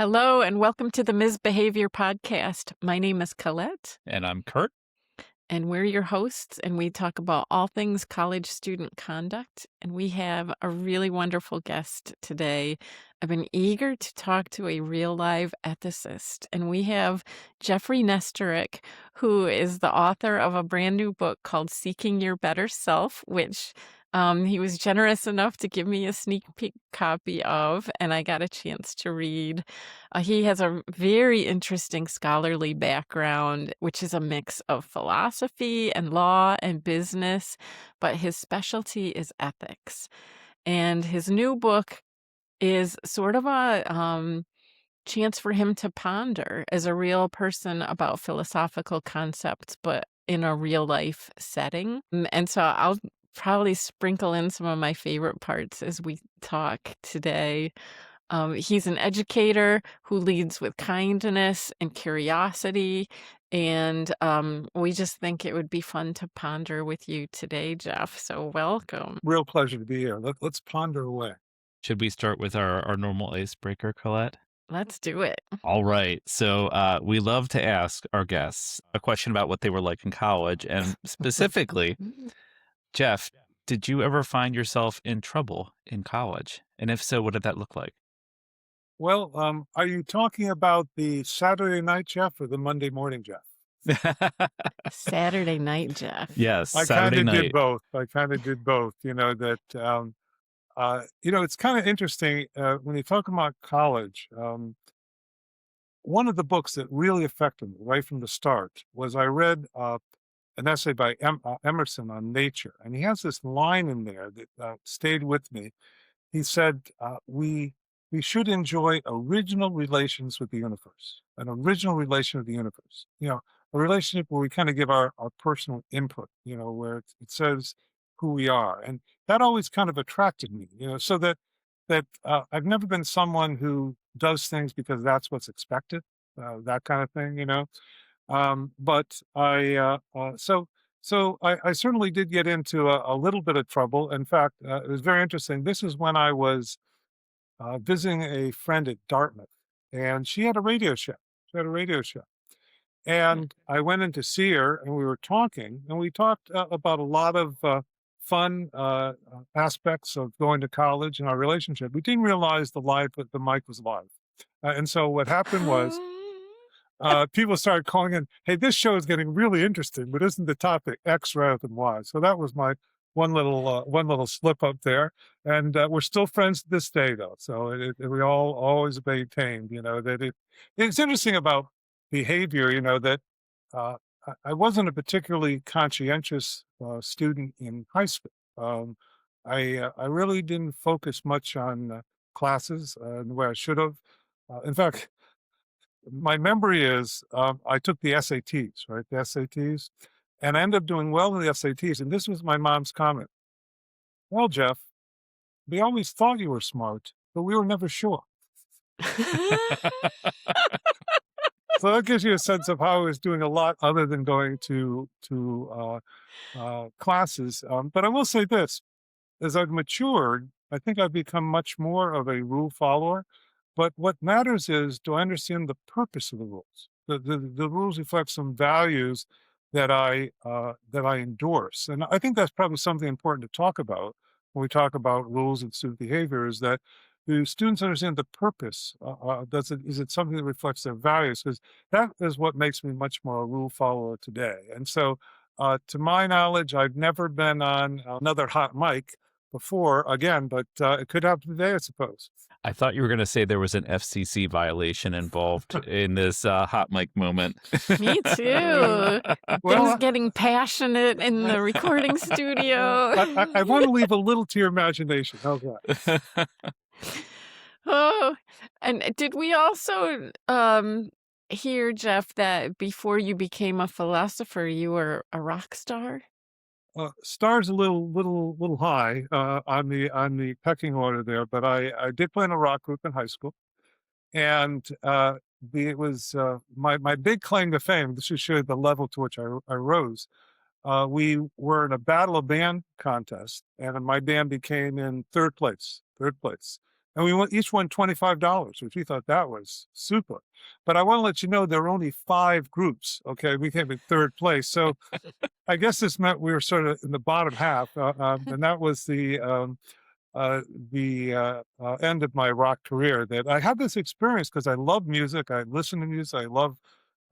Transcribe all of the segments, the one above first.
Hello, and welcome to the Ms. Behavior Podcast. My name is Colette, And I'm Kurt. and we're your hosts, and we talk about all things college student conduct. And we have a really wonderful guest today. I've been eager to talk to a real live ethicist, and we have Jeffrey Nesteruk, who is the author of a brand new book called Seeking Your Better Self, which he was generous enough to give me a sneak peek copy of, and I got a chance to read. He has a very interesting scholarly background, which is a mix of philosophy and law and business, but his specialty is ethics. And his new book is sort of a chance for him to ponder as a real person about philosophical concepts, but in a real life setting. And so I'll probably sprinkle in some of my favorite parts as we talk today. He's an educator who leads with kindness and curiosity. And we just think it would be fun to ponder with you today, Jeff. So welcome. Real pleasure to be here. Let's ponder away. Should we start with our normal icebreaker, Colette? Let's do it. All right. So we love to ask our guests a question about what they were like in college. And specifically, Jeff, did you ever find yourself in trouble in college? And if so, what did that look like? Well, are you talking about the Saturday night Jeff or the Monday morning Jeff? Saturday night, Jeff. Yes, I kind Saturday of did night. both. I kind of did both. It's kind of interesting when you talk about college. One of the books that really affected me right from the start was I read an essay by Emerson on nature, and he has this line in there that stayed with me. He said, we should enjoy original relations with the universe, an original relation with the universe. A relationship where we kind of give our personal input, where it says who we are. And that always kind of attracted me, so that I've never been someone who does things because that's what's expected, that kind of thing. But I certainly did get into a little bit of trouble. In fact, it was very interesting. This is when I was visiting a friend at Dartmouth, and she had a radio show. She had a radio show. And I went in to see her, and we were talking, and we talked about a lot of fun aspects of going to college and our relationship. We didn't realize the mic was live. And so what happened was people started calling in, hey, this show is getting really interesting, but isn't the topic X rather than Y? So that was my one little slip up there. And we're still friends to this day, though. So we all always maintained, that it's interesting about behavior, that I wasn't a particularly conscientious student in high school. I really didn't focus much on classes the way I should have. In fact, my memory is I took the SATs, right? The SATs, and I ended up doing well in the SATs. And this was my mom's comment. Well, Jeff, we always thought you were smart, but we were never sure. So that gives you a sense of how I was doing a lot other than going to classes. But I will say this, as I've matured, I think I've become much more of a rule follower. But what matters is, do I understand the purpose of the rules? The rules reflect some values that I endorse. And I think that's probably something important to talk about when we talk about rules and student behavior, is that do students understand the purpose? Is it something that reflects their values? Because that is what makes me much more a rule follower today. And so, to my knowledge, I've never been on another hot mic before, again, but it could happen today, I suppose. I thought you were going to say there was an FCC violation involved in this hot mic moment. Me too. Well, Things getting passionate in the recording studio. I want to leave a little to your imagination. How's that? Oh, and did we also hear, Jeff, that before you became a philosopher, you were a rock star? Star's a little high on the pecking order there, but I did play in a rock group in high school, and it was my big claim to fame. This should show you the level to which I rose. We were in a battle of band contest, and my band became in third place. and we each won $25, which we thought that was super. But I want to let you know there were only 5 groups. Okay, we came in 3rd place, so I guess this meant we were sort of in the bottom half, and that was uh, the end of my rock career. That I had this experience because I love music. I listen to music. I love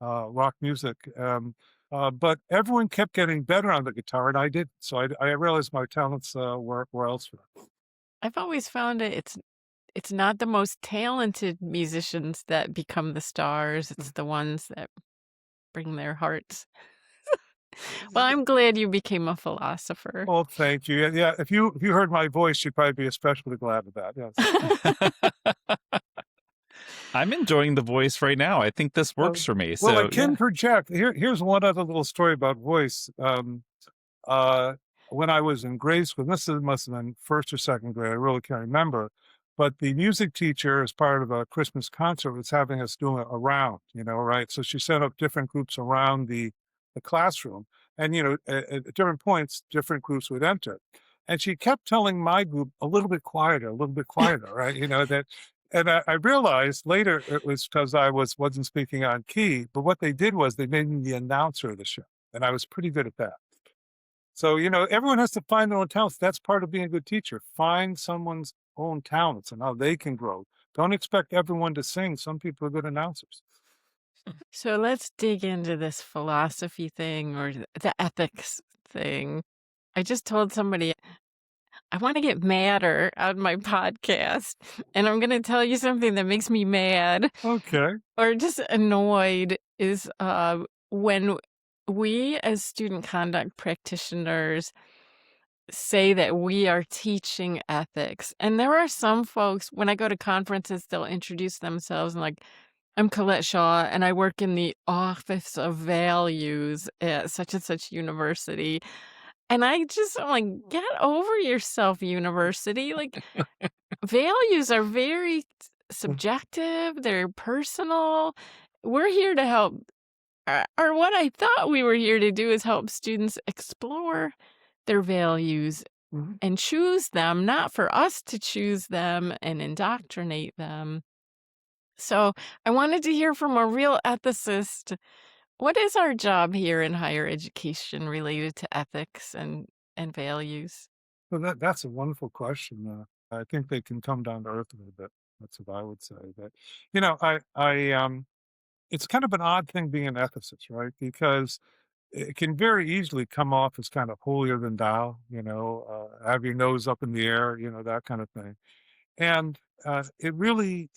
rock music. But everyone kept getting better on the guitar, and I did. So I realized my talents were elsewhere. I've always found it's not the most talented musicians that become the stars, it's the ones that bring their hearts. Well, I'm glad you became a philosopher. Well, thank you. Yeah, if you heard my voice, you'd probably be especially glad of that. Yes. I'm enjoying the voice right now. I think this works Um, for me. well, I So can yeah. project. Here's one other little story about voice. Uh, when I was in grade school, must have been 1st or 2nd grade, I really can't remember. But the music teacher, as part of a Christmas concert, was having us do a round, right? So she set up different groups around the classroom. And, at different points, different groups would enter. And she kept telling my group a little bit quieter, right? And I realized later it was because I wasn't speaking on key, but what they did was they made me the announcer of the show. And I was pretty good at that. So, everyone has to find their own talents. That's part of being a good teacher. Find someone's own talents and how they can grow. Don't expect everyone to sing. Some people are good announcers. So let's dig into this philosophy thing or the ethics thing. I just told somebody I want to get madder on my podcast, and I'm going to tell you something that makes me mad Okay. or just annoyed is when we as student conduct practitioners say that we are teaching ethics. And there are some folks, when I go to conferences, they'll introduce themselves and like, I'm Colette Shaw and I work in the Office of Values at such and such university. And I'm like, get over yourself, university. Like, values are very subjective, they're personal. We're here to help, or what I thought we were here to do is help students explore their values Mhm. and choose them, not for us to choose them and indoctrinate them. So I wanted to hear from a real ethicist. What is our job here in higher education related to ethics and values? Well, that's a wonderful question. I think they can come down to earth a little bit. That's what I would say. That, it's kind of an odd thing being an ethicist, right? Because it can very easily come off as kind of holier than thou, have your nose up in the air, that kind of thing. And it really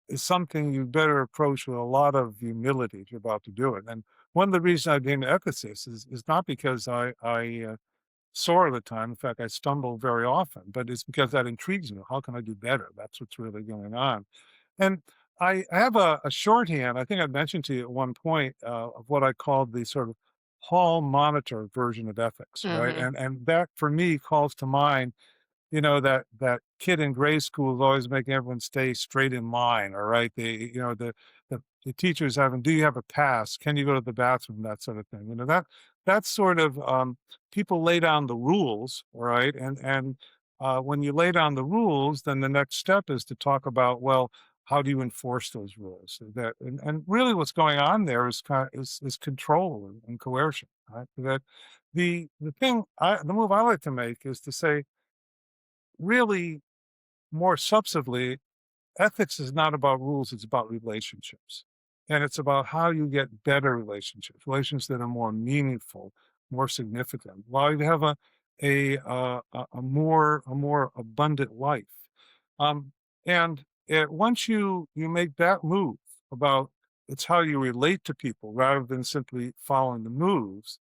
is something you better approach with a lot of humility if you're about to do it. And one of the reasons I became an ethicist is not because I soar all the time. In fact, I stumble very often, but it's because that intrigues me. How can I do better? That's what's really going on. And I have a shorthand, I think I mentioned to you at one point, of what I called the sort of hall monitor version of ethics, right? Mhm. And that for me calls to mind, that kid in grade school is always making everyone stay straight in line, all right? The teachers having, do you have a pass? Can you go to the bathroom? That sort of thing. That's sort of people lay down the rules, all right? And when you lay down the rules, then the next step is to talk about, well, how do you enforce those rules? And really what's going on there is is control and coercion, right? That the move I like to make is to say, really, more substantively, ethics is not about rules, it's about relationships. And it's about how you get better relationships, relations that are more meaningful, more significant, while you have a more abundant life. Um, and once you make that move about, it's how you relate to people rather than simply following the moves,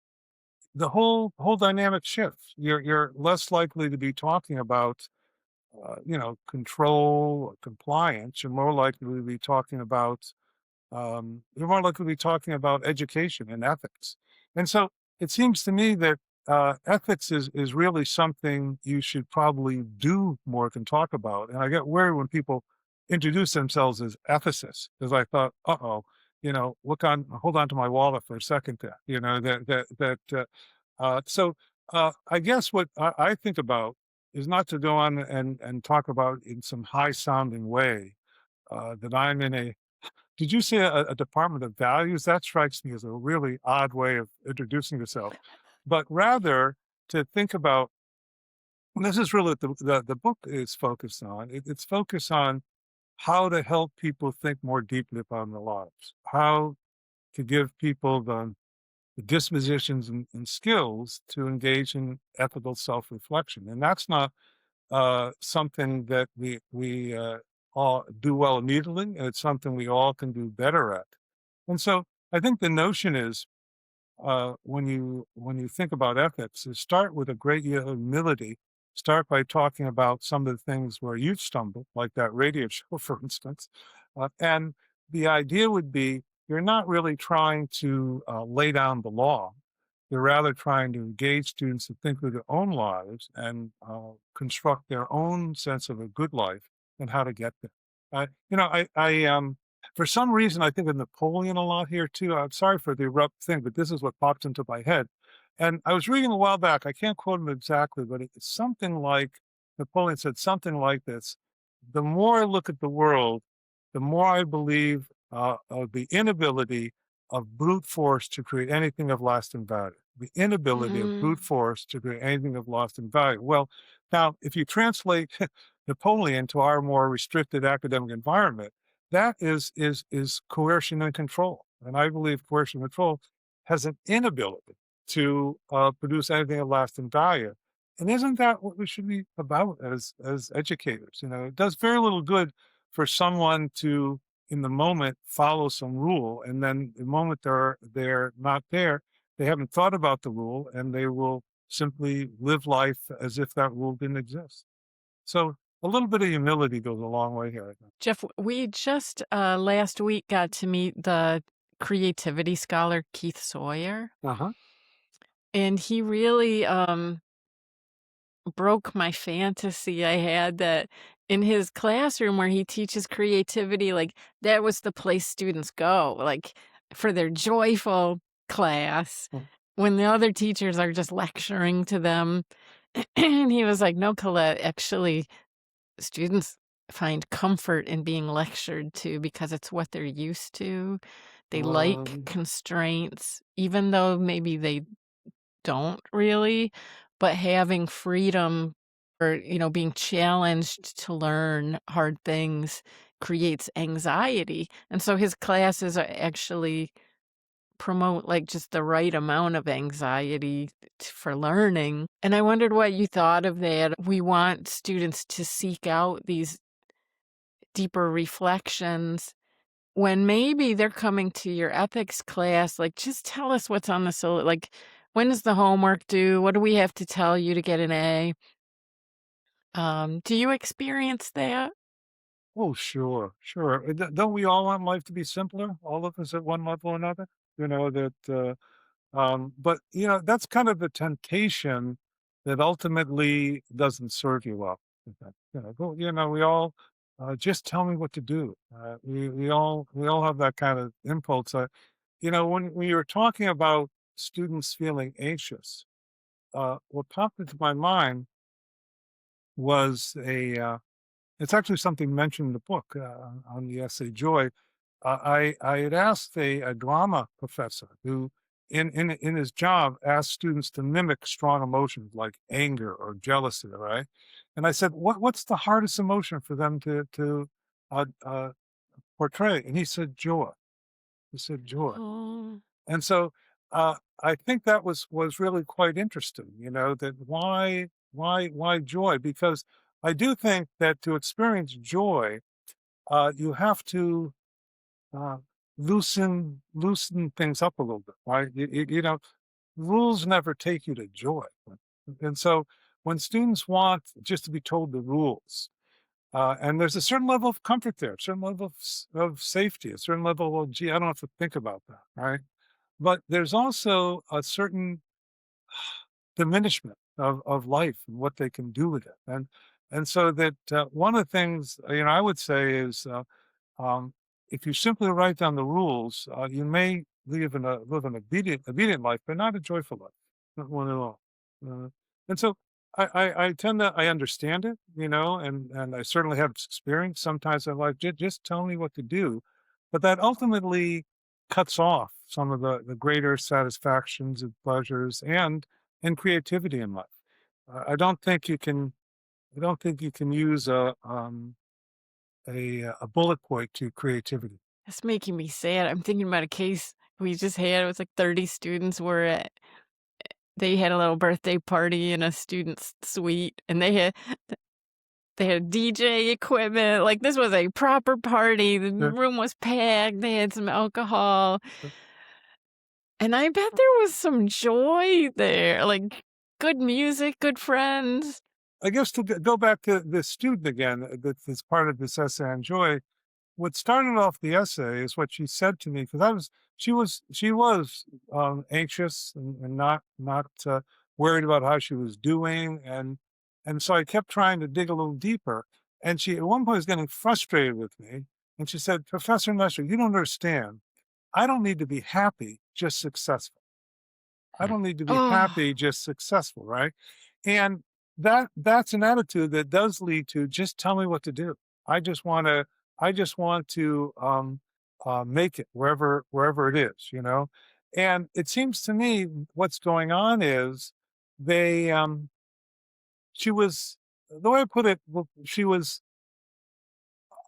the whole dynamic shifts. You're less likely to be talking about control or compliance. You're more likely to be talking about education and ethics. And so it seems to me that ethics is really something you should probably do more than talk about. And I get worried when people introduce themselves as ethicists, because I thought, hold on to my wallet for a second there. So I guess what I think about is not to go on and talk about in some high sounding way that I'm in a. Did you say a department of values? That strikes me as a really odd way of introducing yourself, but rather to think about. And this is really what the book is focused on. It's focused on how to help people think more deeply upon their lives, how to give people the dispositions and skills to engage in ethical self-reflection. And that's not something that we all do well immediately, and it's something we all can do better at. And so I think the notion is when you think about ethics, is start with a great deal of humility. Start by talking about some of the things where you've stumbled, like that radio show, for instance. And the idea would be you're not really trying to lay down the law. You're rather trying to engage students to think through their own lives and construct their own sense of a good life and how to get there. For some reason, I think of Napoleon a lot here too. I'm sorry for the abrupt thing, but this is what popped into my head. And I was reading a while back. I can't quote him exactly, but it's something like Napoleon said something like this: "The more I look at the world, the more I believe of the inability of brute force to create anything of lasting value. The inability of brute Mm. force to create anything of lasting value." Well, now if you translate Napoleon to our more restricted academic environment, that is coercion and control. And I believe coercion and control has an inability to produce anything of lasting value. And isn't that what we should be about as educators? You know, it does very little good for someone to, in the moment, follow some rule, and then the moment they're not there, they haven't thought about the rule, and they will simply live life as if that rule didn't exist. So a little bit of humility goes a long way here, I think. Jeff, we just last week got to meet the creativity scholar Keith Sawyer, Uh-huh. and he really broke my fantasy I had that in his classroom where he teaches creativity, like that was the place students go, like for their joyful class when the other teachers are just lecturing to them. And he was like, no, Colette, actually, students find comfort in being lectured to because it's what they're used to. They like Um, constraints, even though maybe they don't really, but having freedom or, being challenged to learn hard things creates anxiety. And so his classes are actually promote like just the right amount of anxiety for learning. And I wondered what you thought of that. We want students to seek out these deeper reflections when maybe they're coming to your ethics class, like, just tell us what's on the like, when is the homework due? What do we have to tell you to get an A? Do you experience that? oh, sure, sure. Don't we all want life to be simpler? All of us at one level or another? You know, but, that's kind of the temptation that ultimately doesn't serve you well. We all just tell me what to do. We all have that kind of impulse. When you were talking about students feeling anxious, what popped into my mind was it's actually something mentioned in the book on the essay Joy. I had asked a drama professor who, in his job, asked students to mimic strong emotions like anger or jealousy, right? And I said, what's the hardest emotion for them to portray? And he said, joy. He said, joy. Oh. And so I think that was really quite interesting. That why joy? Because I do think that to experience joy, you have to uh, loosen things up a little bit, right? Rules never take you to joy, and so when students want just to be told the rules, and there's a certain level of comfort there, a certain level of safety, a certain level of gee, I don't have to think about that, right? But there's also a certain diminishment of life and what they can do with it, and so that one of the things I would say is. Um, if you simply write down the rules, you may live an obedient life, but not a joyful life, not one at all. Uh, and so I tend to I understand it, and I certainly have experience. Sometimes I'm like, just tell me what to do, but that ultimately cuts off some of the greater satisfactions and pleasures and creativity in life. I don't think you can. I don't think you can use a bullet point to creativity. It's making me sad. I'm thinking about a case we just had. It was like 30 students were at they had a little birthday party in a student's suite, and they had DJ equipment. Like, this was a proper party. The Uh, room was packed. They had some alcohol, uh, and I bet there was some joy there, like, good music, good friends. I guess to go back to the student again, that's part of this essay on joy. What started off the essay is what she said to me because she was anxious and not worried about how she was doing and so I kept trying to dig a little deeper and she at one point was getting frustrated with me and she said, Professor Nestor, you don't understand. I don't need to be happy, just successful. I Mm. don't need to be Oh, happy, just successful, right? And that's an attitude that does lead to just tell me what to do. I just want to I just want to make it wherever it is, you know. And it seems to me what's going on is they she was the way I put it, well, she was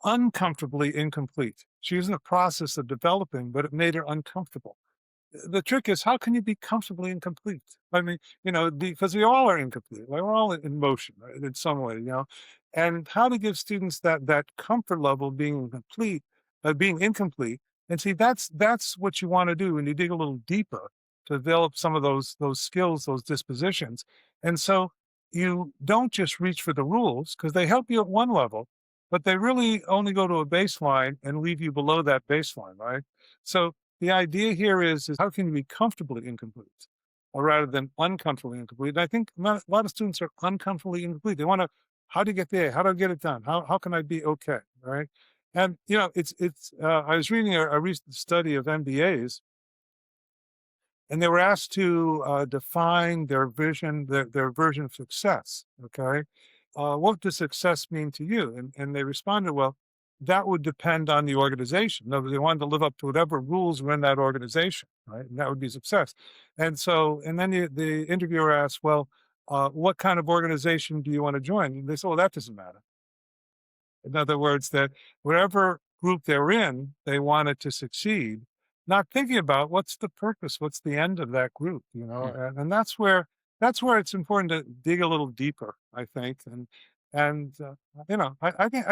uncomfortably incomplete. She was in the process of developing, but it made her uncomfortable. The trick is how can you be comfortably incomplete? I mean, because we all are incomplete. We're all in motion, right, in some way. And how to give students that comfort level of being incomplete, being incomplete. And see, that's what you want to do when you dig a little deeper to develop some of those skills, those dispositions. And so you don't just reach for the rules because they help you at one level, but they really only go to a baseline and leave you below that baseline, right? So the idea here is how can you be comfortably incomplete or rather than uncomfortably incomplete? And I think a lot of students are uncomfortably incomplete. They want to, how do you get there? How do I get it done? How can I be okay? Right. And, I was reading a recent study of MBAs and they were asked to define their version of success. Okay, what does success mean to you? And they responded, well, that would depend on the organization. In other words, they wanted to live up to whatever rules were in that organization, right? And that would be success. And then the interviewer asked, well, what kind of organization do you want to join? And they said, well, that doesn't matter. In other words, that whatever group they're in, they want it to succeed, not thinking about what's the purpose, what's the end of that group, Mm. and that's where it's important to dig a little deeper, I think, and I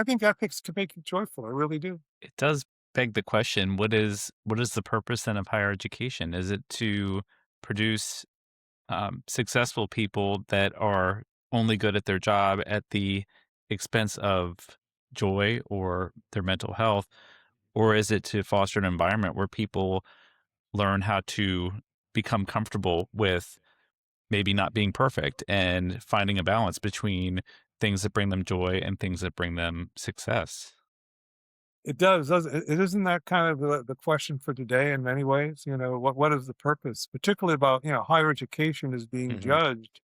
think ethics can make you joyful. I really do. It does beg the question, what is the purpose then of higher education? Is it to produce successful people that are only good at their job at the expense of joy or their mental health? Or is it to foster an environment where people learn how to become comfortable with maybe not being perfect and finding a balance between things that bring them joy and things that bring them success? It does it isn't that kind of the question for today in many ways. What is the purpose, particularly about higher education is being Hmm. judged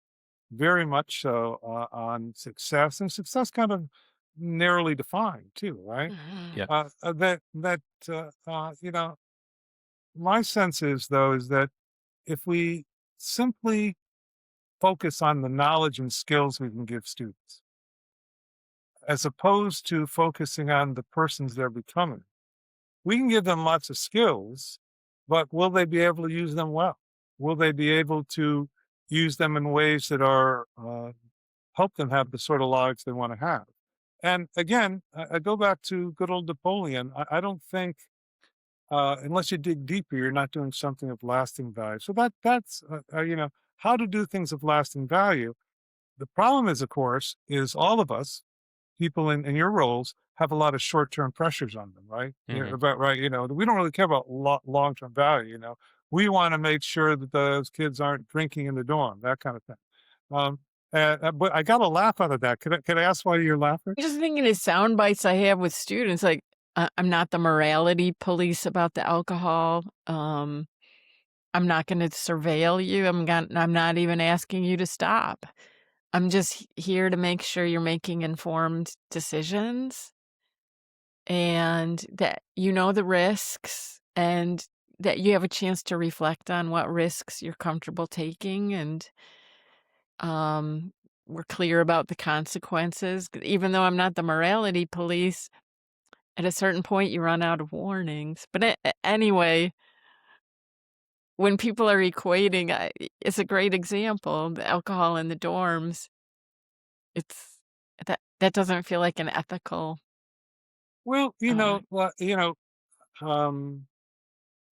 very much so on success, and success kind of narrowly defined too, right? Mhm. Yep. That my sense is though is that if we simply focus on the knowledge and skills we can give students, as opposed to focusing on the persons they're becoming, we can give them lots of skills, but will they be able to use them well? Will they be able to use them in ways that are help them have the sort of lives they want to have? And again, I go back to good old Napoleon. I don't think unless you dig deeper, you're not doing something of lasting value. So that's how to do things of lasting value. The problem is, of course, is all of us people in your roles have a lot of short-term pressures on them, right? Hmm. About right. We don't really care about long-term value. We want to make sure that those kids aren't drinking in the dorm, that kind of thing. Um, but I got a laugh out of that. Could I ask why you're laughing? I'm just thinking of sound bites I have with students, like, I'm not the morality police about the alcohol. I'm not gonna surveil you. I'm not even asking you to stop. I'm just here to make sure you're making informed decisions and that you know the risks and that you have a chance to reflect on what risks you're comfortable taking and um we're clear about the consequences. Even though I'm not the morality police, at a certain point you run out of warnings. But anyway, when people are equating, it's a great example, the alcohol in the dorms. It's that doesn't feel like an ethical. Well, uh um,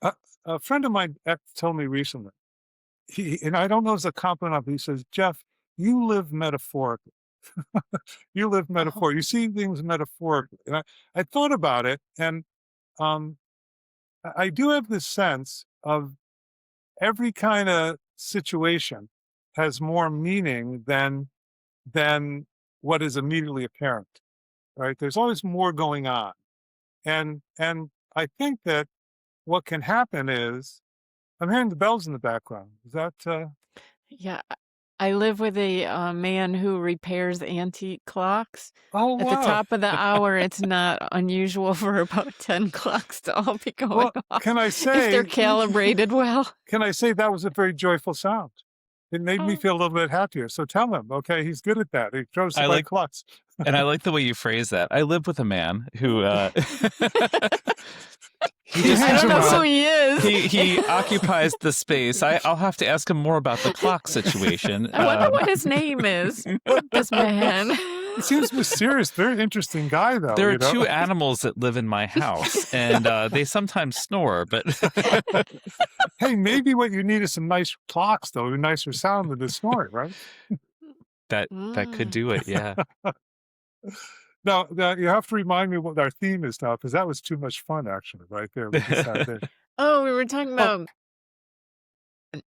a, a friend of mine told me recently, and I don't know if it's a compliment, but he says, Jeff, you live metaphorically. You live oh, metaphor. You see things metaphorically. And I thought about it, and um, I do have this sense of every kind of situation has more meaning than what is immediately apparent. Right? There's always more going on, and I think that what can happen is I'm hearing the bells in the background. Is that? yeah, I live with a man who repairs antique clocks. Oh At the wow. top of the hour, it's not unusual for about 10 clocks to all be going Well, off can I if they're say? calibrated well. Can I say that was a very joyful sound? It made me Oh, feel a little bit happier. So tell him, okay, he's good at that. He throws the I right like clocks. and I like the way you phrase that. I live with a man who he He just I hangs don't know who around. he is. he occupies the space. I'll have to ask him more about the clock situation. I wonder what his name is, Well, this man. he seems mysterious. Very interesting guy, though. There are You know. two animals that live in my house, and they sometimes snore. But Hey, maybe what you need is some nice clocks, though, a nicer sound than the snoring, right? that could Mm. do it. Yeah. Now, you have to remind me what our theme is now, because that was too much fun, actually, right there. We just had there. Oh, we were talking Oh, about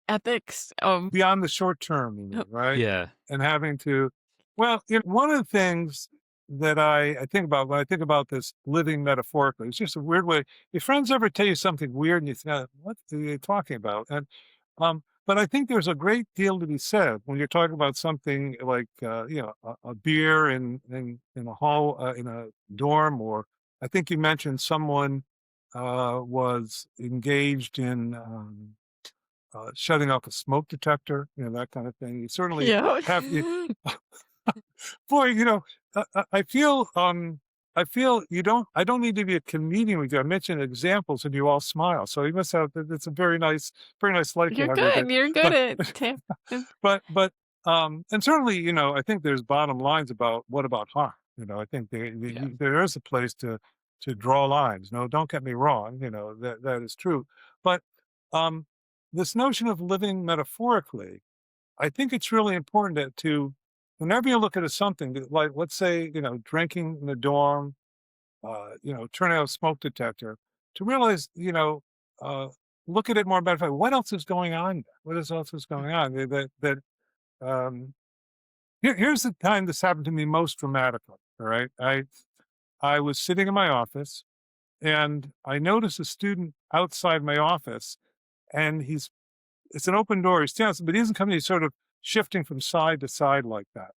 ethics. beyond the short term, you mean, right? Yeah. And having to, well, one of the things that I think about when I think about this living metaphorically, it's just a weird way. Your friends ever tell you something weird and you think, what are they talking about? And but I think there's a great deal to be said when you're talking about something like a beer in a hall in a dorm, or I think you mentioned someone was engaged in shutting off a smoke detector, that kind of thing. You certainly Yeah. have you, boy, I feel you don't. I don't need to be a comedian with you. I mentioned examples, and you all smile. So you must have. It's a very nice life you You're have. There, good. You're good but at tap. but and certainly, I think there's bottom lines about what about harm. I think Yeah. there is a place to draw lines. No, don't get me wrong. That is true, but um, this notion of living metaphorically, I think it's really important whenever you look at something like, let's say, drinking in the dorm, turning out a smoke detector, to realize, uh, look at it more about what else is going on there? Else is going on? Um, here's the time this happened to me most dramatically. All right. I was sitting in my office and I noticed a student outside my office, and it's an open door. He stands, but he doesn't come in. He's sort of shifting from side to side like that.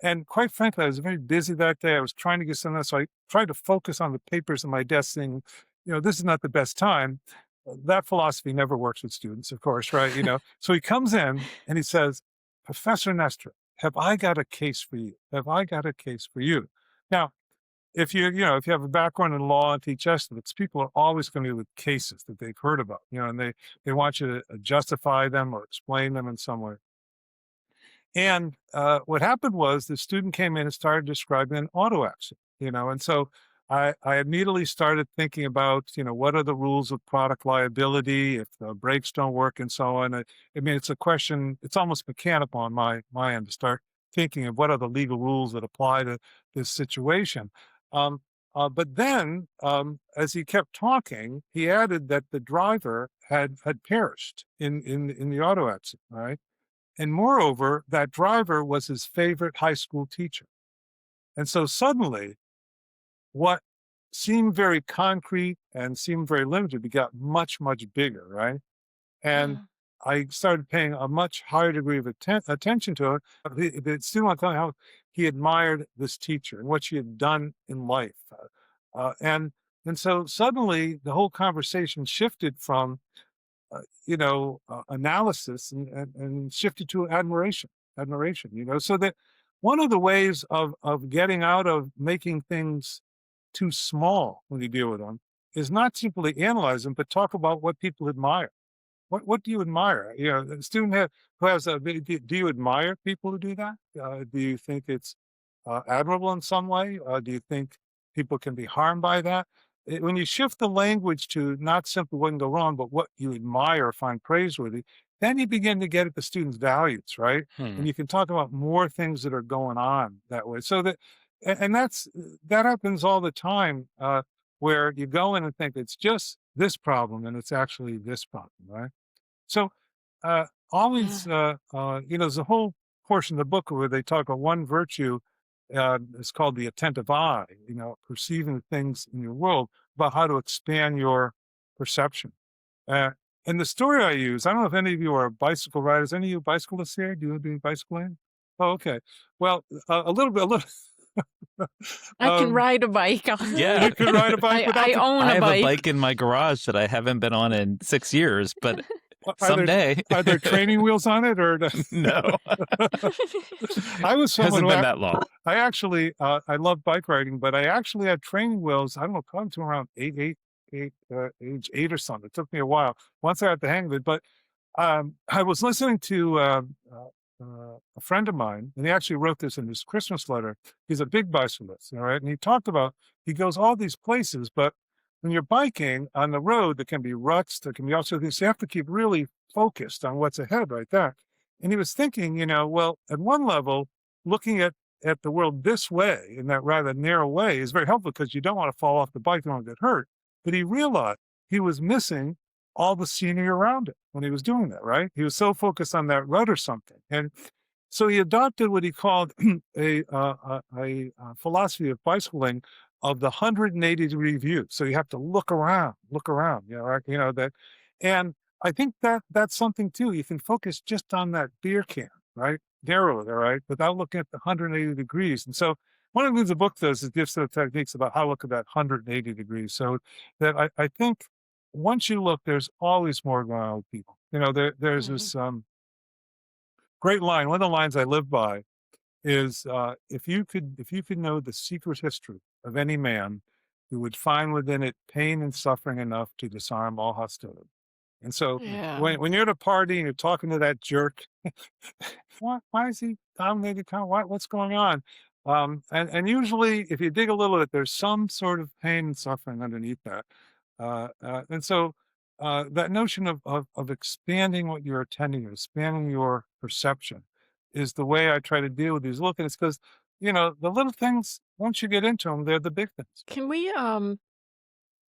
And quite frankly, I was very busy that day. I was trying to get something, so I tried to focus on the papers on my desk, saying, this is not the best time. That philosophy never works with students, of course, right? So he comes in and he says, Professor Nestor, have I got a case for you? Have I got a case for you? Now, if you have a background in law and teach estimates, people are always going to be with cases that they've heard about, and they want you to justify them or explain them in some way. And what happened was the student came in and started describing an auto accident, and so I immediately started thinking about, what are the rules of product liability if the brakes don't work and so on. I mean, it's a question, it's almost mechanical on my end to start thinking of what are the legal rules that apply to this situation. Um, but then, as he kept talking, he added that the driver had perished in the auto accident, right? And moreover, that driver was his favorite high school teacher. And so suddenly, what seemed very concrete and seemed very limited got much, much bigger, right? And I started paying a much higher degree of attention to it. The student was telling me how he admired this teacher and what she had done in life, uh, and and so suddenly the whole conversation shifted from analysis and shifted to admiration. So that one of the ways of getting out of making things too small when you deal with them is not simply analyze them, but talk about what people admire. What do you admire? A student who has a do you admire people who do that? Do you think it's admirable in some way? Do you think people can be harmed by that? When you shift the language to not simply what can go wrong, but what you admire or find praiseworthy, then you begin to get at the student's values, right? Hmm. And you can talk about more things that are going on that way. So that, and that happens all the time, where you go in and think it's just this problem, and it's actually this problem, right? So always, Yeah. there's a whole portion of the book where they talk about one virtue. It's called the attentive eye. Perceiving things in your world, about how to expand your perception. Uh, and the story I use, I don't know if any of you are bicycle riders. Any of you bicyclists here? Do you do bicycling? Oh, okay. Well, a little bit, a little. I can ride a bike. Yeah. You can ride a bike without I the. own I a have a bike. bike in my garage that I haven't been on in 6 years, but Are there someday. are there training wheels on it or? No. I was someone Hasn't who been that long. I actually I love bike riding, but I actually had training wheels. I don't know, probably to around age 8 or something. It took me a while. Once I got the hang of it, but I was listening to a friend of mine, and he actually wrote this in his Christmas letter. He's a big bicyclist, all right, and he talked about he goes all these places, but when you're biking on the road, there can be ruts. There can be also things. You have to keep really focused on what's ahead, right there. And he was thinking, well, at one level, looking at the world this way, in that rather narrow way, is very helpful because you don't want to fall off the bike, you don't want to get hurt. But he realized he was missing all the scenery around it when he was doing that, right? He was so focused on that rut or something. And so he adopted what he called a philosophy of bicycling of the 180-degree view. So you have to look around, right? That, and I think that's something too. You can focus just on that beer can, right? Narrow it, all right, without looking at the 180 degrees. And so one of the things the book does is gives the techniques about how to look at that 180 degrees. So that I think once you look, there's always more going on with people. There's Mhm. this great line. One of the lines I live by is if you could know the secret history of any man, you would find within it pain and suffering enough to disarm all hostility. And so Yeah. when you're at a party and you're talking to that jerk, why is he dominating? What's going on? And usually, if you dig a little bit, there's some sort of pain and suffering underneath that. And so that notion of expanding what you're attending to, expanding your perception, is the way I try to deal with these. Look, and it's because the little things. Once you get into them, they're the big things. Can we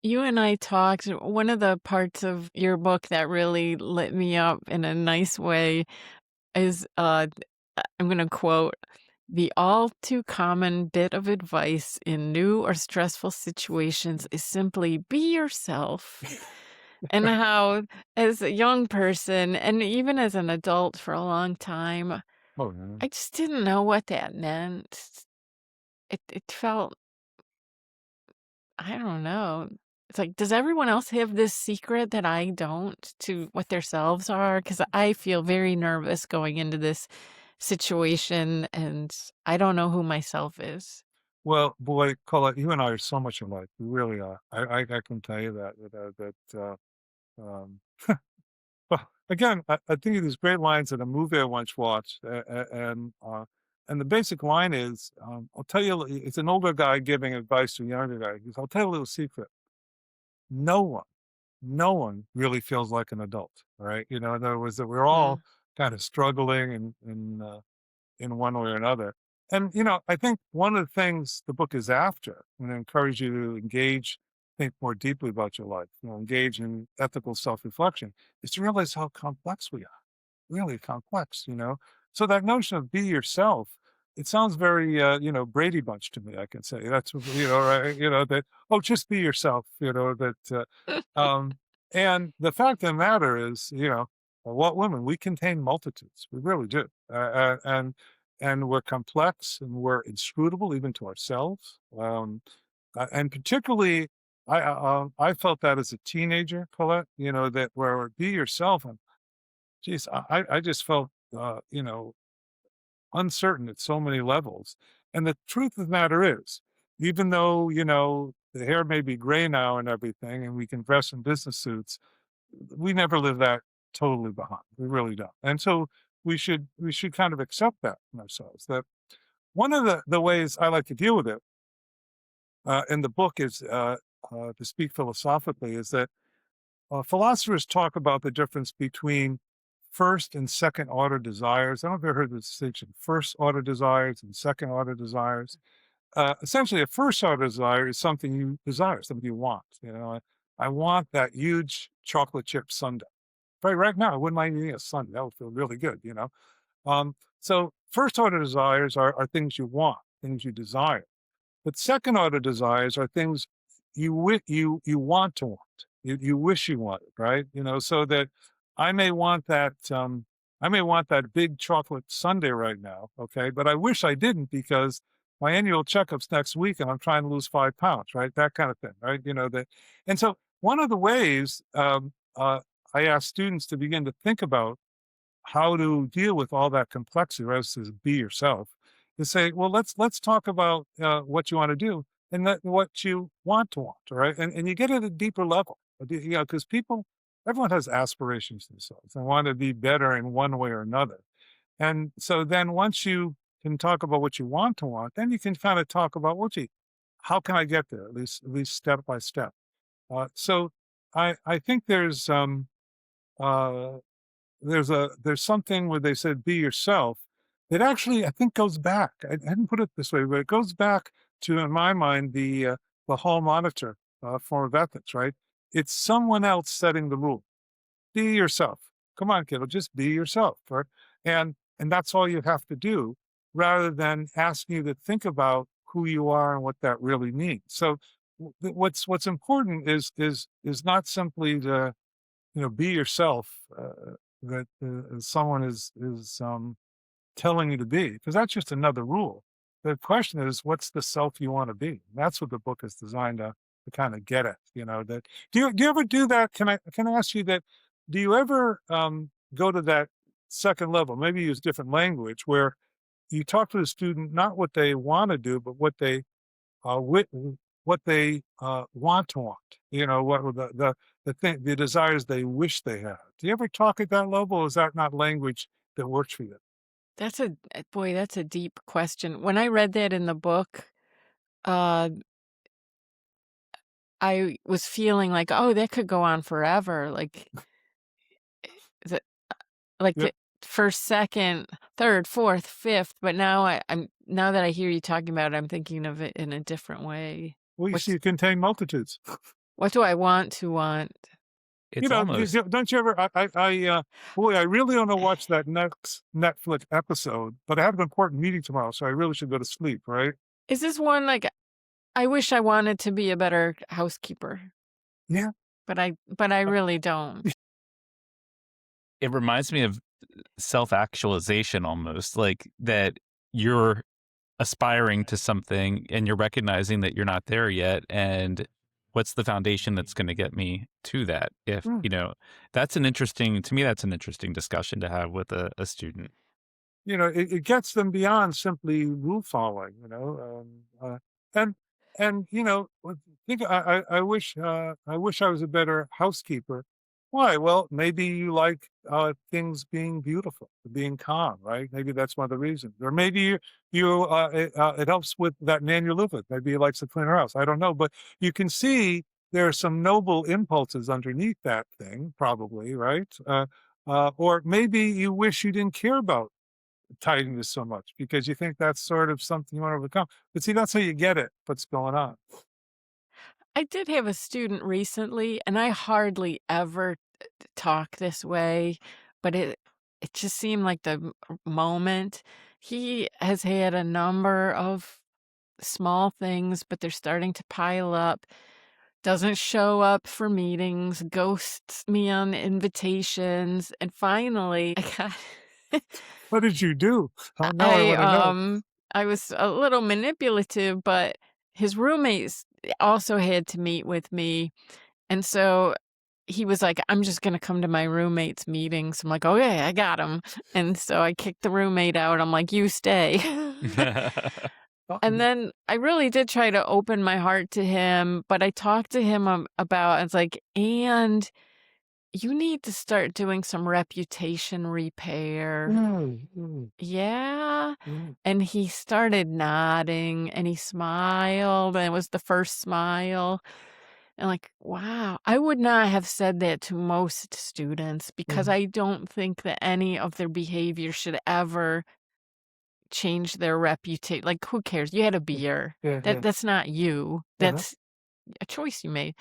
you and I talked one of the parts of your book that really lit me up in a nice way is I'm going to quote the all too common bit of advice in new or stressful situations is simply be yourself. And how, as a young person, and even as an adult for a long time, Oh, yeah. I just didn't know what that meant. It felt, I don't know. It's like, does everyone else have this secret that I don't to what their selves are? Because I feel very nervous going into this situation, and I don't know who myself is. Well, boy, Colette, you and I are so much alike. We really are. I can tell you that. Well, again, I think of these great lines in a movie I once watched, and the basic line is, "I'll tell you." It's an older guy giving advice to a younger guy. He goes, "I'll tell you a little secret. No one, no one really feels like an adult, right? In other words, that we're Yeah. all kind of struggling in one way or another." And I think one of the things the book is after, and I encourage you to engage, think more deeply about your life, engage in ethical self-reflection, is to realize how complex we are, really complex. So that notion of be yourself, it sounds very, Brady Bunch to me. I can say that's right. That just be yourself. And the fact of the matter is, What women? We contain multitudes. We really do. And we're complex and we're inscrutable even to ourselves. And particularly, I felt that as a teenager, Colette. That where be yourself. And geez, I just felt uncertain at so many levels. And the truth of the matter is, even though the hair may be gray now and everything, and we can dress in business suits, we never live that totally behind. We really don't. And so we should kind of accept that in ourselves. That one of the ways I like to deal with it in the book is to speak philosophically is that philosophers talk about the difference between first and second order desires. I don't know if you've ever heard the distinction: first order desires and second order desires. Essentially, a first order desire is something you desire, something you want. I want that huge chocolate chip sundae. Right now, I wouldn't mind eating a sundae. That would feel really good. So first order desires are things you want, things you desire. But second order desires are things you want to want. You wish you wanted, right? So that I may want that I may want that big chocolate sundae right now, okay? But I wish I didn't because my annual checkup's next week and I'm trying to lose 5 pounds, right? That kind of thing, right? And so one of the ways I ask students to begin to think about how to deal with all that complexity, rather than be yourself, to say, well, let's talk about what you want to do and what you want to want, all right? And you get at a deeper level, because everyone has aspirations themselves and want to be better in one way or another. And so then once you can talk about what you want to want, then you can kind of talk about, well, gee, how can I get there? At least step by step. So I think uh, there's something where they said be yourself that actually I think goes back. I hadn't put it this way, but it goes back to, in my mind, the hall monitor form of ethics, right? It's someone else setting the rule. Be yourself. Come on, kiddo, just be yourself, right? And that's all you have to do, rather than asking you to think about who you are and what that really means. So what's important is not simply to be yourself, that someone is telling you to be, because that's just another rule. The question is, what's the self you want to be? And that's what the book is designed to kind of get at. That do you ever do that? Can I ask you that? Do you ever go to that second level? Maybe use different language where you talk to the student not what they want to do, but wit what they want to want. What were the desires they wish they had. Do you ever talk at that level? Or is that not language that works for you? That's boy, that's a deep question. When I read that in the book, uh, I was feeling like, "Oh, that could go on forever." The like Yeah. the first, second, third, fourth, fifth, but now that I hear you talking about it, I'm thinking of it in a different way. Well, you see, What's you contain multitudes. what do I want to want? It's almost Don't you ever? Boy, I really want to watch that next Netflix episode, but I have an important meeting tomorrow, so I really should go to sleep. Right? Is this one like I wish I wanted to be a better housekeeper, Yeah. but I really don't. it reminds me of self-actualization almost, like that you're aspiring to something and you're recognizing that you're not there yet, and what's the foundation that's going to get me to that? If Mm. that's an interesting to me that's an interesting discussion to have with a student. It gets them beyond simply rule following, and think I wish I was a better housekeeper. Why? Well, maybe you like things being beautiful, being calm, right? Maybe that's one of the reasons. Or maybe it helps with that man you live with. Maybe he likes to clean her house. I don't know, but you can see there are some noble impulses underneath that thing, probably, right? Or maybe you wish you didn't care about tidiness so much because you think that's sort of something you want to overcome. But see, that's how you get it, what's going on. I did have a student recently, and I hardly ever talk this way, but it just seemed like the moment. He has had a number of small things, but they're starting to pile up. doesn't show up for meetings, ghosts me on invitations, and finally, I got What did you do? Oh, now I I, wanna know. I was a little manipulative, but his roommates also had to meet with me, and so he was like, "I'm just gonna come to my roommate's meetings." I'm like, "Okay, I got him." And so I kicked the roommate out. I'm like, "You stay." Oh, And then I really did try to open my heart to him, but I talked to him about it's like, "And you need to start doing some reputation repair." mm, Yeah. mm. And he started nodding and he smiled, and it was the first smile. And like, wow, I would not have said that to most students because Mhm. I don't think that any of their behavior should ever change their reputation. Like, who cares? You had a Yeah, beer. yeah, yeah. That's not you. Uh-huh. That's a choice you made.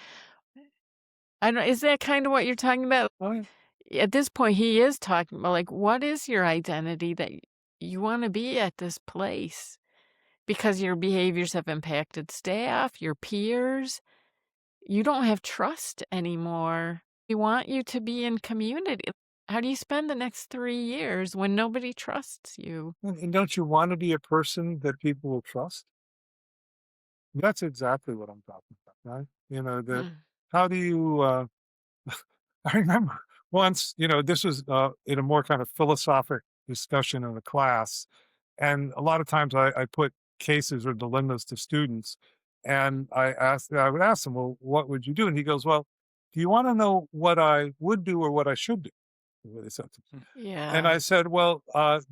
I don't is that kind of what you're talking about? Oh, yeah. At this point, he is talking about like, what is your identity that you want to be at this place? Because your behaviors have impacted staff, your peers. You don't have trust anymore. We want you to be in community. How do you spend the next 3 years when nobody trusts you? And don't you wanna be a person that people will trust? That's exactly what I'm talking about, right? You know, that Mm. how do you, I remember once, this was, in a more kind of philosophic discussion in a class, and a lot of times I put cases or dilemmas to students, and I would ask them, "Well, what would you do?" And he goes, "Well, do you wanna know what I would do or what I should do?" Is what he said to me. And Yeah. I said, "Well,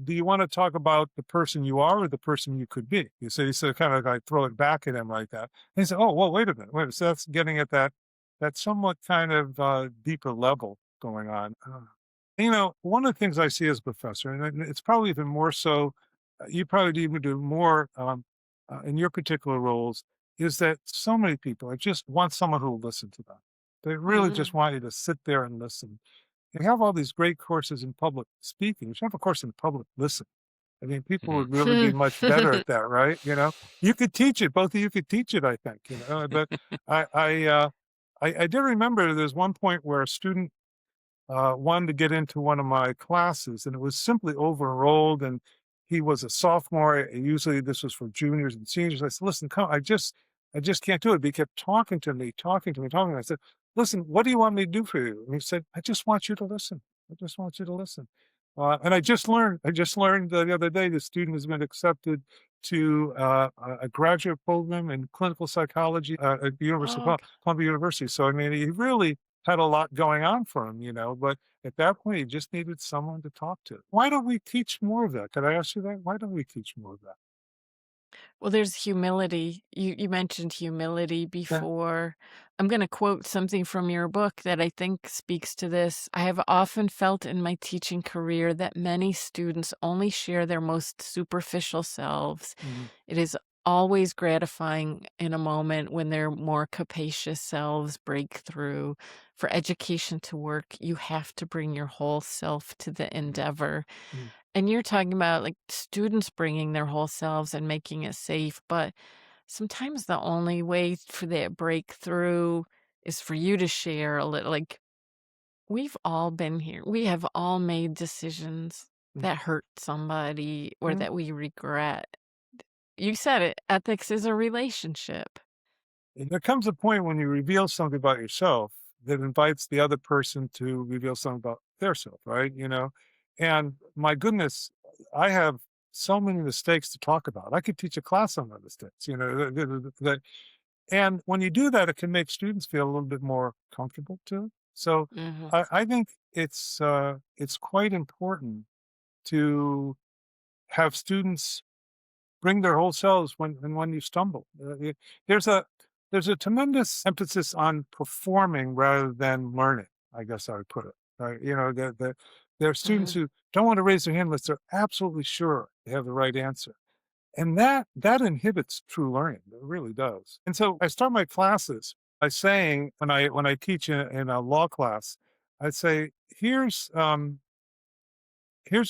do you wanna talk about the person you are or the person you could be?" He said kinda like throw it back at him like that. And he said, "Oh, well, wait a minute, wait a minute." So that's getting at that somewhat kind of, deeper level going on. One of the things I see as a professor, and it's probably even more so, you probably even do more, in your particular roles, is that so many people, just want someone who will listen to them. They really just Mhm. want you to sit there and listen. They have all these great courses in public speaking. You should have a course in public listening. I mean, people would really be much better at that, right? You could teach it. Both of you could teach it, I think. But I, I, uh, I did remember there's one point where a student wanted to get into one of my classes, and it was simply over enrolled. And he was a sophomore. And usually, this was for juniors and seniors. I said, "Listen, come. I just can't do it." But he kept talking to me, talking to me, talking. To me. I said, "Listen, what do you want me to do for you?" And he said, "I just want you to listen. I just want you to listen." And I just learned. I just learned the other day the student has been accepted to a graduate program in clinical psychology at the University of Oh, Columbia University. So I mean, he really had a lot going on for him, but at that point, he just needed someone to talk to. Why don't we teach more of that? Could I ask you that? Why don't we teach more of that? well, there's humility. You mentioned humility Yeah. before. I'm gonna quote something from your book that I think speaks to this. "I have often felt in my teaching career that many students only share their most superficial selves. Mhm. It is always gratifying in a moment when their more capacious selves break through. For education to work, you have to bring your whole self to the Mhm. endeavor." Mhm. And you're talking about like students bringing their whole selves and making it safe, but sometimes the only way for that breakthrough is for you to share a little. Like, we've all been here. We have all made decisions Mhm. that hurt somebody or Mhm. that we regret. You said it, ethics is a relationship. And there comes a point when you reveal something about yourself that invites the other person to reveal something about their self, right? And my goodness, I have so many mistakes to talk about. I could teach a class on my mistakes, and when you do that, it can make students feel a little bit more comfortable too. So Mhm. I think it's quite important to have students bring their whole selves when you stumble. There's a there's a tremendous emphasis on performing rather than learning. I guess I would put it. Right? There are students Mhm. who don't want to raise their hand unless they're absolutely sure they have the right answer. And that inhibits true learning. It really does. And so I start my classes by saying when I teach in a law class, I'd say, here's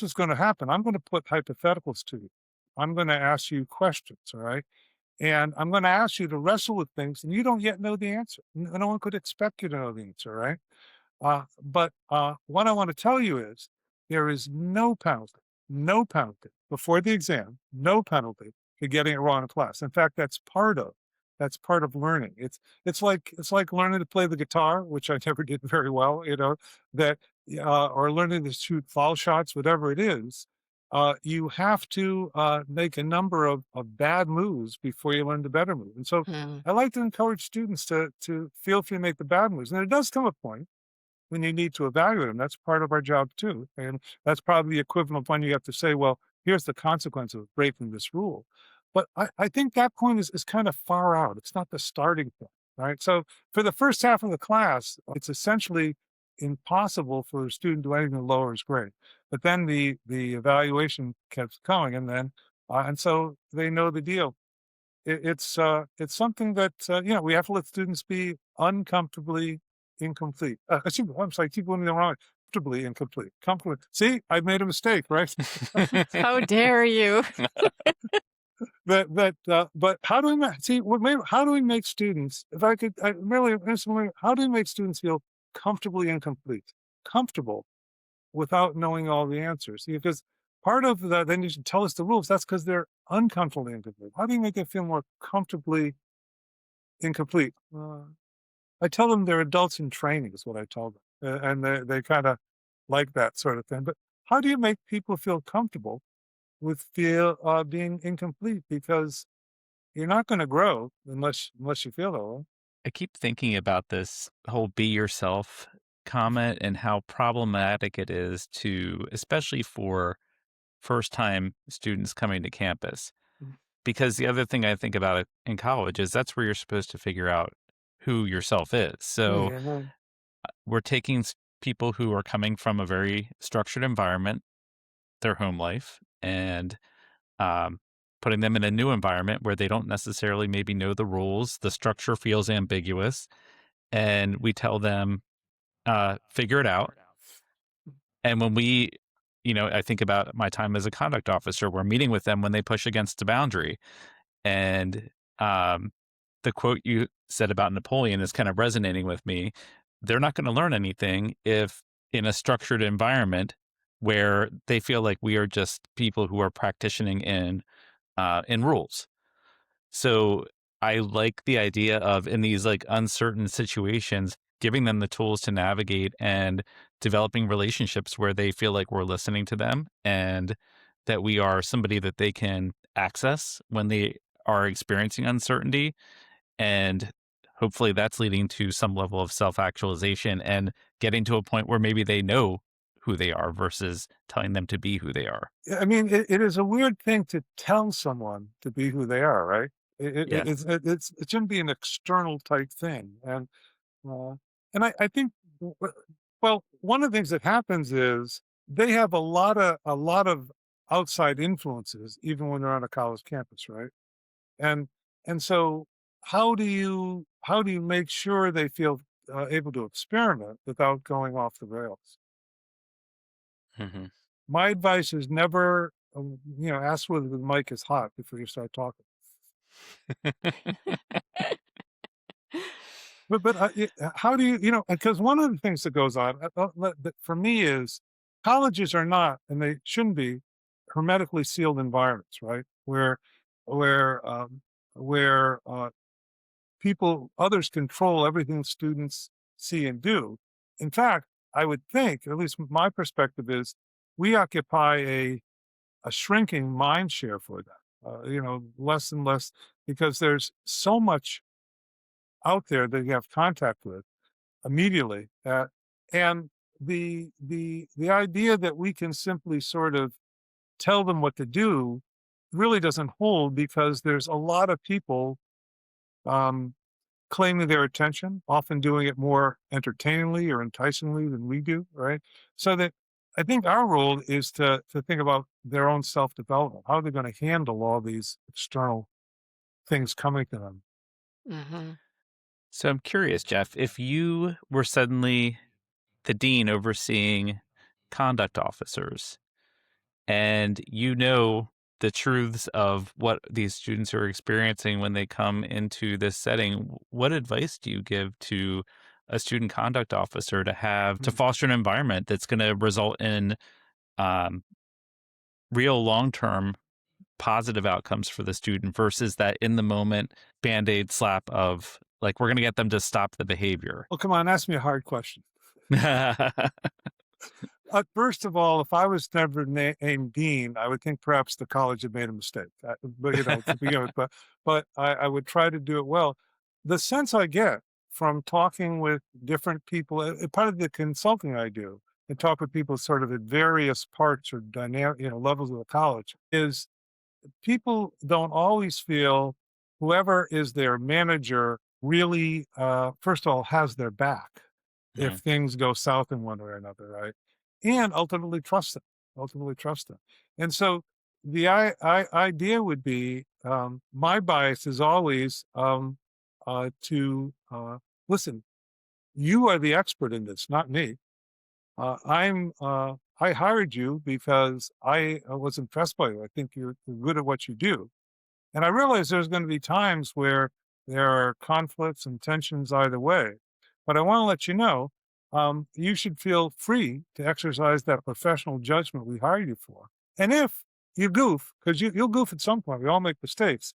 what's going to happen. I'm going to put hypotheticals to you. I'm going to ask you questions. All right. And I'm going to ask you to wrestle with things, and you don't yet know the answer. No one could expect you to know the answer, right? But what I want to tell you is there is no penalty before the exam, no penalty for getting it wrong in class. In fact, that's part of learning. It's like learning to play the guitar, which I never did very well, that or learning to shoot foul shots, whatever it is. You have to make a number of bad moves before you learn the better move. And so Mm. I like to encourage students to feel free to make the bad moves. And there does come a point when you need to evaluate them. That's part of our job too. And that's probably the equivalent of when you have to say, well, here's the consequence of breaking this rule. But I think that point is kind of far out. It's not the starting point, right? So for the first half of the class, it's essentially impossible for a student to do anything that lowers grade. But then the evaluation keeps coming, and so they know the deal. It's something that we have to let students be uncomfortably incomplete. I'm sorry, keep going the wrong. Comfortably incomplete. Comfortably. See, I made a mistake, right? How dare you? But how do we see? How do we make students? If I could, how do we make students feel comfortably incomplete, comfortable without knowing all the answers? Because part of that, then you should tell us the rules. That's because they're uncomfortably incomplete. How do you make them feel more comfortably incomplete? I tell them they're adults in training, is what I tell them. And they kind of like that sort of thing. But how do you make people feel comfortable with being incomplete? Because you're not going to grow unless you feel that way. I keep thinking about this whole be yourself comment and how problematic it is to, especially for first time students coming to campus. Mm. Because the other thing I think about it in college is that's where you're supposed to figure out who yourself is. So Yeah. we're taking people who are coming from a very structured environment, their home life, and um, putting them in a new environment where they don't necessarily maybe know the rules. The structure feels ambiguous. And we tell them, figure it out. And when I think about my time as a conduct officer, we're meeting with them when they push against the boundary. And um, the quote you said about Napoleon is kind of resonating with me. They're not going to learn anything if in a structured environment where they feel like we are just people who are practicing in rules. So I like the idea of in these like uncertain situations, giving them the tools to navigate and developing relationships where they feel like we're listening to them and that we are somebody that they can access when they are experiencing uncertainty. And hopefully that's leading to some level of self actualization and getting to a point where maybe they know who they are versus telling them to be who they are. Yeah, I mean, it is a weird thing to tell someone to be who they are, right? Yeah. It shouldn't be an external type thing, uh, and I think, well, one of the things that happens is they have a lot of outside influences, even when they're on a college campus, right? And and so how do you make sure they feel able to experiment without going off the rails? Hmm. My advice is never, ask whether the mic is hot before you start talking. But how do because one of the things that goes on that for me is colleges are not, and they shouldn't be, hermetically sealed environments, right? Where others control everything students see and do. In fact, I would think, at least my perspective is, we occupy a shrinking mind share for that. Less and less, because there's so much out there that you have contact with immediately, and the idea that we can simply sort of tell them what to do really doesn't hold, because there's a lot of people um, claiming their attention, often doing it more entertainingly or enticingly than we do, right? So that I think our role is to think about their own self development. How are they going to handle all these external things coming to them? Mhm. So I'm curious, Jeff, if you were suddenly the dean overseeing conduct officers and the truths of what these students are experiencing when they come into this setting, what advice do you give to a student conduct officer to have to Mm. foster an environment that's going to result in um, real long-term positive outcomes for the student versus that in the moment band-aid slap of like we're going to get them to stop the behavior? Well, come on, ask me a hard question. First of all, if I was never named dean, I would think perhaps the college had made a mistake. But to begin with, but I would try to do it well. The sense I get from talking with different people, part of the consulting I do, and talk with people sort of at various parts or dynamic, levels of the college, is people don't always feel whoever is their manager really, first of all, has their back if Mhm, things go south in one way or another, right? And ultimately trust them. And so the idea would be my bias is always to listen, you are the expert in this, not me. I hired you because I was impressed by you. I think you're good at what you do. And I realize there's going to be times where there are conflicts and tensions either way. But I want to let you know you should feel free to exercise that professional judgment we hired you for. And if you goof, because you'll goof at some point, we all make mistakes.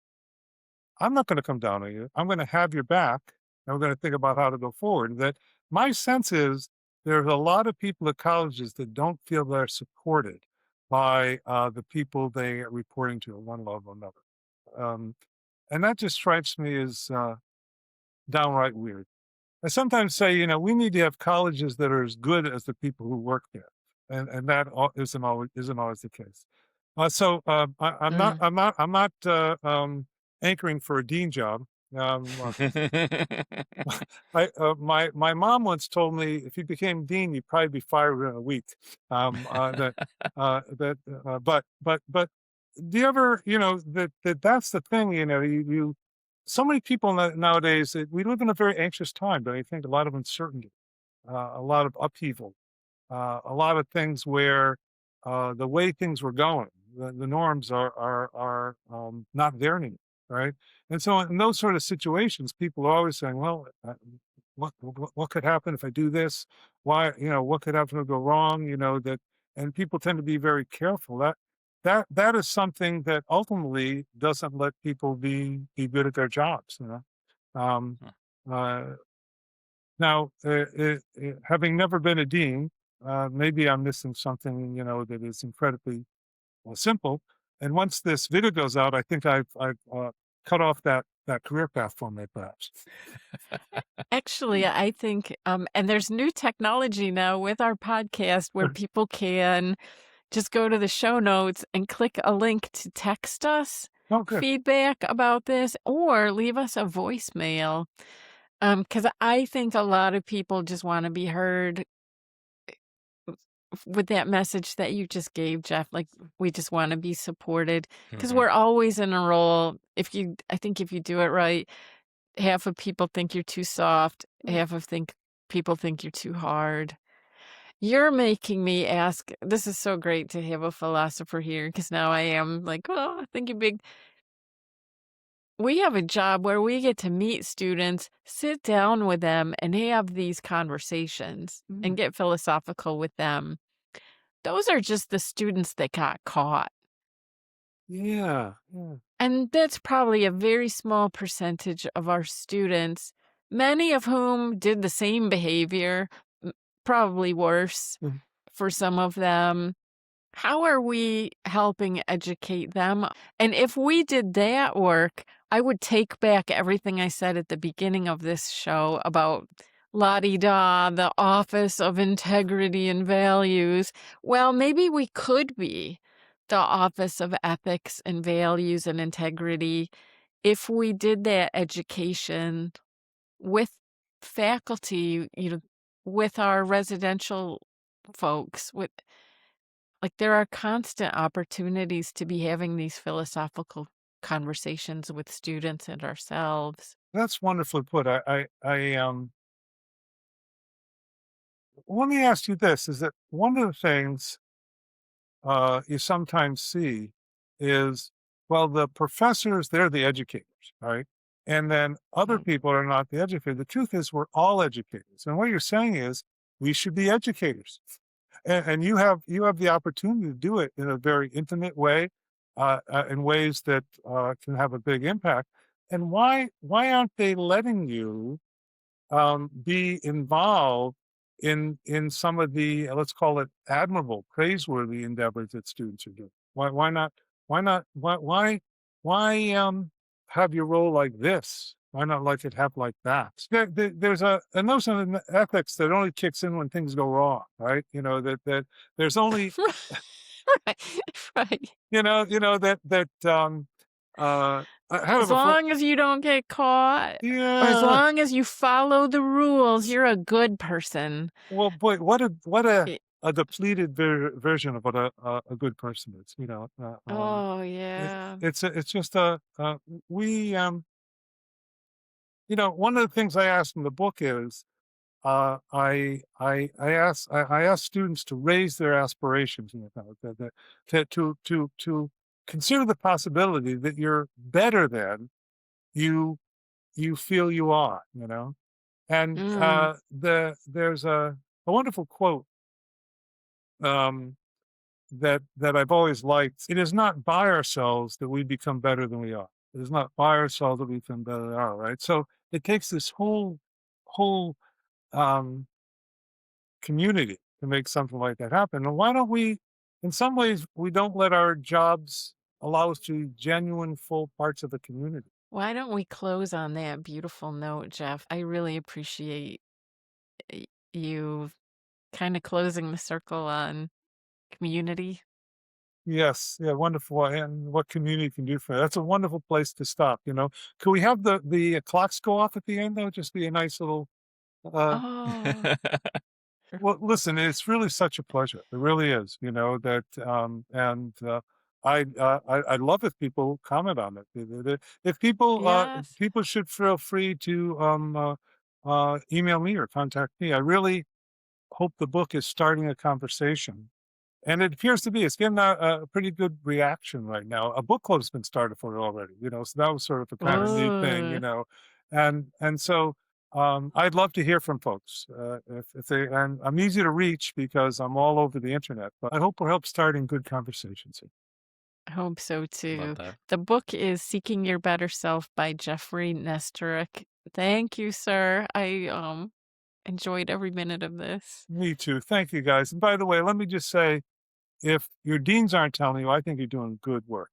I'm not going to come down on you. I'm going to have your back, and we're going to think about how to go forward. That my sense is there's a lot of people at colleges that don't feel they're supported by the people they are reporting to at one level or another. And that just strikes me as downright weird. I sometimes say, we need to have colleges that are as good as the people who work there, and that isn't always the case. I'm not Mm. anchoring for a dean job. Um, uh, my mom once told me if you became dean, you'd probably be fired within a week. But do you ever, that's the thing, so many people nowadays, we live in a very anxious time, don't you think? A lot of uncertainty, a lot of upheaval, a lot of things where the way things were going, the norms are not there anymore, right? And so in those sort of situations, people are always saying, "Well, what could happen if I do this? Why, what could happen to go wrong? And people tend to be very careful. That is something that ultimately doesn't let people be good at their jobs. Um, uh, Now, having never been a dean, maybe I'm missing something, that is incredibly simple. And once this video goes out, I think I've cut off that career path for me, perhaps. Actually, I think, and there's new technology now with our podcast where people can just go to the show notes and click a link to text us Oh, good. feedback about this or leave us a voicemail. Because I think a lot of people just want to be heard with that message that you just gave, Jeff. Like, we just want to be supported because mhm, we're always in a role. I think if you do it right, half of people think you're too soft, half of people think you're too hard. You're making me ask. This is so great to have a philosopher here because now I am like, oh, thinking big. We have a job where we get to meet students, sit down with them, and have these conversations and Mm. get philosophical with them. Those are just the students that got caught. Yeah, yeah. And that's probably a very small percentage of our students, many of whom did the same behavior, m- probably worse Mm. for some of them. How are we helping educate them? And if we did that work, I would take back everything I said at the beginning of this show about la di da, the office of integrity and values. Well, maybe we could be the office of ethics and values and integrity if we did that education with faculty, with our residential folks, with like, there are constant opportunities to be having these philosophical conversations with students and ourselves. That's wonderfully put. Let me ask you this: is that one of the things you sometimes see is, well, the professors, they're the educators, right? And then other Mm. people are not the educators. The truth is, we're all educators. And what you're saying is, we should be educators. And you have the opportunity to do it in a very intimate way, in ways that can have a big impact. And why aren't they letting you be involved in some of the, let's call it, admirable, praiseworthy endeavors that students are doing? Why not? Why not? Why have your role like this? Why not like it have like that? There's a notion in ethics that only kicks in when things go wrong, right? That there's only Right, right. that I have As a friend. long as you don't get caught, or as Yeah. long as you follow the rules, you're a good person. Well, boy, what It a depleted version of what a good person is. Oh, It, yeah. it's just we one of the things I ask in the book is I ask students to raise their aspirations in the college, to consider the possibility that you're better than you you feel you are. And Mm. there's a wonderful quote um, that I've always liked. It is not by ourselves that we become better than we are. It is not by ourselves that we become better than we are. Right. So it takes this whole um, community to make something like that happen. And why don't we? In some ways, we don't let our jobs allow us to be genuine, full parts of the community. Why don't we close on that beautiful note, Jeff? I really appreciate you kind of closing the circle on community. Yes, yeah, wonderful, and what community can do for you. That's a wonderful place to stop. Could we have the clocks go off at the end though? Just be a nice little. Uh, Oh, well, listen, it's really such a pleasure. It really is. That, and I love if people comment on it. If yes. people should feel free to email me or contact me. I really hope the book is starting a conversation. And it appears to be. It's getting a pretty good reaction right now. A book club's been started for it already, so that was sort of a kind of neat thing, Oh, and so I'd love to hear from folks if they. And I'm easy to reach because I'm all over the internet. But I hope we'll help starting good conversations here. I hope so Love too. that. The book is Seeking Your Better Self by Jeffrey Nesteruk. Thank you, sir. I enjoyed every minute of this. Me too. Thank you, guys. And by the way, let me just say, if your deans aren't telling you, I think you're doing good work.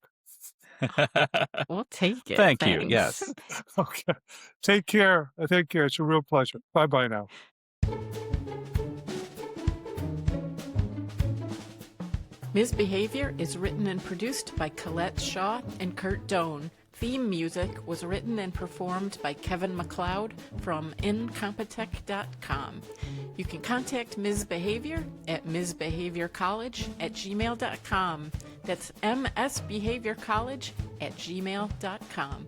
We'll take it. Thank you. Thanks. Yes. Okay. Take care. Take care. It's a real pleasure. Bye bye now. Misbehavior is written and produced by Colette Shaw and Kurt Doan. Theme music was written and performed by Kevin MacLeod from incompetech.com. You can contact Ms. Behavior at msbehaviorcollege@gmail.com. That's msbehaviorcollege@gmail.com.